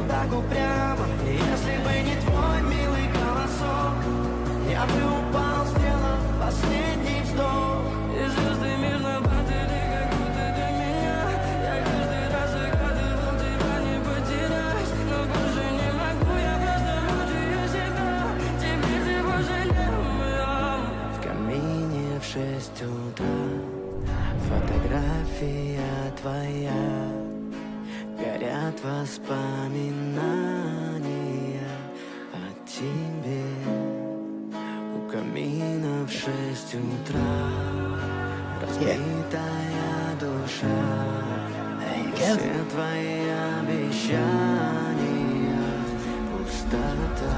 вот так упрямо. И если бы не твой милый голосок, я бы упал, сделав последний вздох. И звезды мирно падали, как будто до меня. Я каждый раз загадывал тебя не потерять, но больше не могу, я просто мучаю себя. Теперь ты больше не моя. В камине в 6 утра фотография твоя, горят воспоминания о тебе. У камина в 6 утра разбитая душа, все твои обещания пустота.